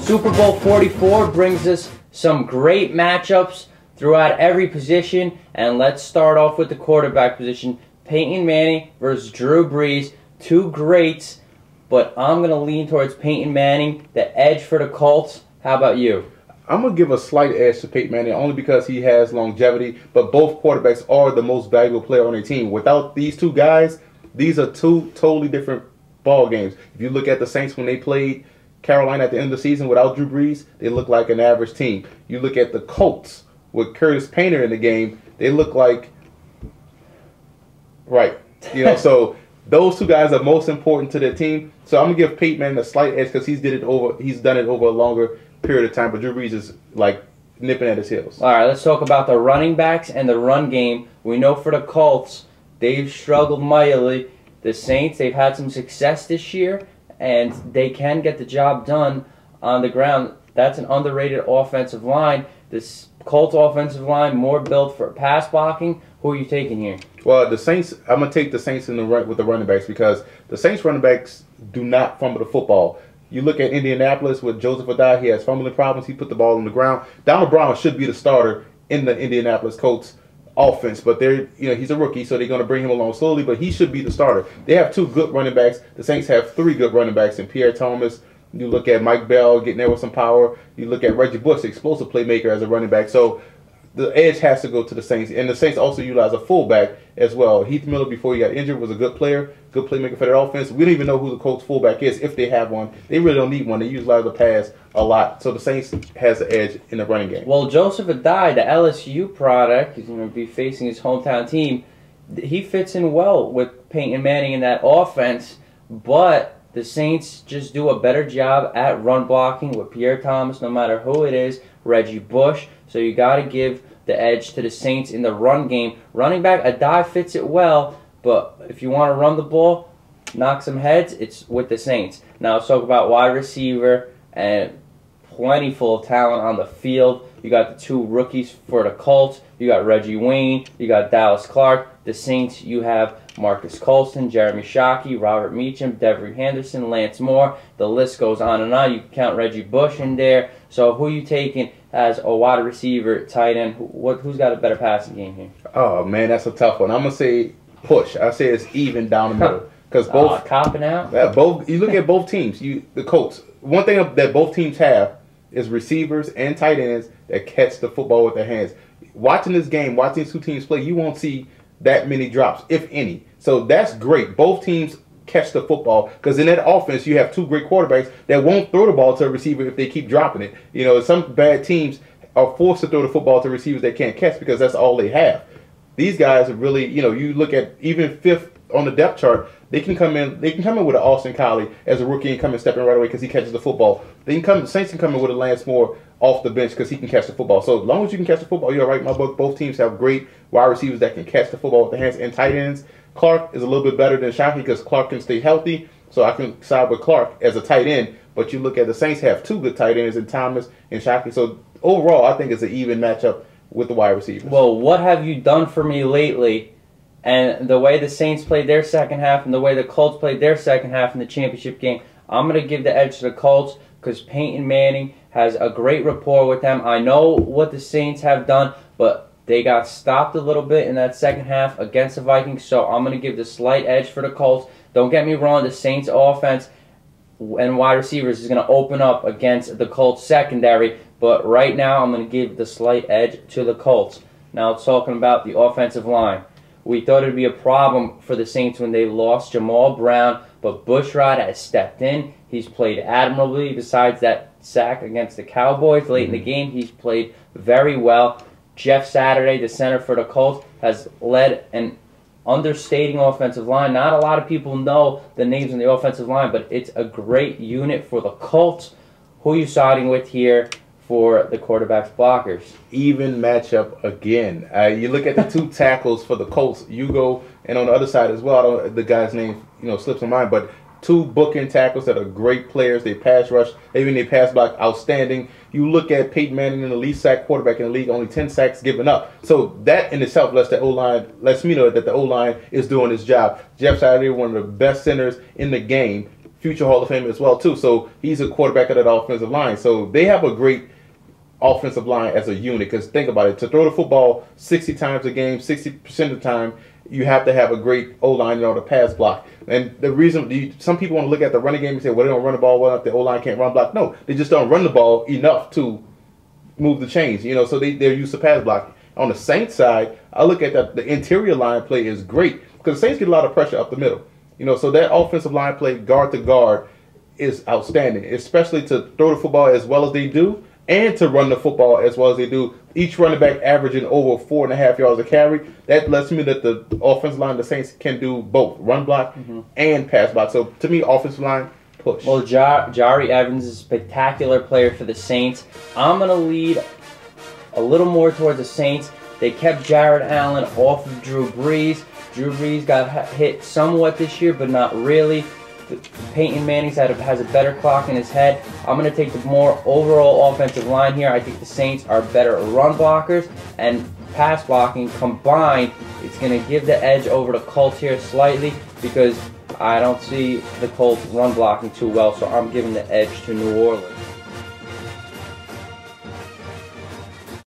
Super Bowl 44 brings us some great matchups throughout every position, and let's start off with the quarterback position. Peyton Manning versus Drew Brees, two greats, but I'm going to lean towards Peyton Manning, the edge for the Colts. How about you? I'm going to give a slight edge to Peyton Manning only because he has longevity, but both quarterbacks are the most valuable player on their team. Without these two guys, these are two totally different ball games. If you look at the Saints when they played Carolina at the end of the season without Drew Brees, they look like an average team. You look at the Colts with Curtis Painter in the game, they look like, right, so those two guys are most important to their team. So I'm going to give Peyton Manning a slight edge because he's done it over a longer period of time, but Drew Brees is like nipping at his heels. All right, let's talk about the running backs and the run game. We know for the Colts, they've struggled mightily. The Saints, they've had some success this year, and they can get the job done on the ground. That's an underrated offensive line. This Colts offensive line, more built for pass blocking. Who are you taking here? Well, the Saints, I'm going to take the Saints with the running backs because the Saints running backs do not fumble the football. You look at Indianapolis with Joseph Adai, he has fumbling problems. He put the ball on the ground. Donald Brown should be the starter in the Indianapolis Colts offense, but he's a rookie, so they're going to bring him along slowly, but he should be the starter. They have two good running backs. The Saints have three good running backs in Pierre Thomas. You look at Mike Bell getting there with some power. You look at Reggie Bush, the explosive playmaker as a running back. So the edge has to go to the Saints. And the Saints also utilize a fullback as well. Heath Miller, before he got injured, was a good player, good playmaker for their offense. We don't even know who the Colts fullback is, if they have one. They really don't need one. They utilize the pass a lot. So the Saints has the edge in the running game. Well, Joseph Adai, the LSU product, he's going to be facing his hometown team. He fits in well with Peyton Manning in that offense, but the Saints just do a better job at run blocking with Pierre Thomas, no matter who it is, Reggie Bush. So you got to give the edge to the Saints in the run game. Running back, Adai fits it well, but if you want to run the ball, knock some heads, it's with the Saints. Now let's talk about wide receiver and plenty full of talent on the field. You got the two rookies for the Colts. You got Reggie Wayne. You got Dallas Clark. The Saints, you have Marcus Colston, Jeremy Shockey, Robert Meacham, Devery Henderson, Lance Moore. The list goes on and on. You can count Reggie Bush in there. So who are you taking as a wide receiver, tight end? Who's got a better passing game here? Oh, man, that's a tough one. I'm going to say push. I say it's even down the middle. Because both copping out? Yeah, you look at both teams. The Colts. One thing that both teams have is receivers and tight ends that catch the football with their hands. Watching this game, watching these two teams play, you won't see that many drops, if any. So that's great. Both teams catch the football because in that offense you have two great quarterbacks that won't throw the ball to a receiver if they keep dropping it. Some bad teams are forced to throw the football to receivers they can't catch because that's all they have. These guys are really, you look at even fifth on the depth chart, they can come in with an Austin Collie as a rookie and come and step in right away because he catches the football. The Saints can come in with a Lance Moore off the bench because he can catch the football. So as long as you can catch the football, you're all right in my book. Both teams have great wide receivers that can catch the football with their hands and tight ends. Clark is a little bit better than Shockey because Clark can stay healthy, so I can side with Clark as a tight end. But you look at the Saints have two good tight ends in Thomas and Shockey. So overall, I think it's an even matchup with the wide receivers. Well, what have you done for me lately? And the way the Saints played their second half and the way the Colts played their second half in the championship game, I'm going to give the edge to the Colts because Peyton Manning has a great rapport with them. I know what the Saints have done, but they got stopped a little bit in that second half against the Vikings, so I'm going to give the slight edge for the Colts. Don't get me wrong, the Saints offense and wide receivers is going to open up against the Colts secondary, but right now I'm going to give the slight edge to the Colts. Now it's talking about the offensive line. We thought it would be a problem for the Saints when they lost Jamal Brown, but Bushrod has stepped in. He's played admirably. Besides that sack against the Cowboys late in the game, he's played very well. Jeff Saturday, the center for the Colts, has led an understating offensive line. Not a lot of people know the names in the offensive line, but it's a great unit for the Colts. Who are you siding with here for the quarterback's blockers? Even matchup again. You look at the two tackles for the Colts, Hugo, and on the other side as well, the guy's name slips my mind, but two bookend tackles that are great players. They pass rush, even they pass block, outstanding. You look at Peyton Manning, the lead sack quarterback in the league, only 10 sacks given up. So that in itself lets me know that the O-line is doing its job. Jeff Saturday, one of the best centers in the game, future Hall of Famer as well too. So he's a quarterback of that offensive line. So they have a great offensive line as a unit. Because think about it, to throw the football 60 times a game, 60% of the time, you have to have a great O-line, to pass block. And the reason, some people want to look at the running game and say, well, they don't run the ball well enough, the O-line can't run block. No, they just don't run the ball enough to move the chains, so they're used to pass blocking. On the Saints side, I look at the interior line play is great because the Saints get a lot of pressure up the middle. So that offensive line play, guard to guard, is outstanding, especially to throw the football as well as they do and to run the football as well as they do. Each running back averaging over 4.5 yards a carry. That lets me that the offensive line, the Saints, can do both run block and pass block. So to me, offensive line, push. Well, Jari Evans is a spectacular player for the Saints. I'm going to lead a little more towards the Saints. They kept Jared Allen off of Drew Brees. Drew Brees got hit somewhat this year, but not really. Peyton Manning has a better clock in his head. I'm going to take the more overall offensive line here. I think the Saints are better run blockers, and pass blocking combined, it's going to give the edge over the Colts here slightly because I don't see the Colts run blocking too well, so I'm giving the edge to New Orleans.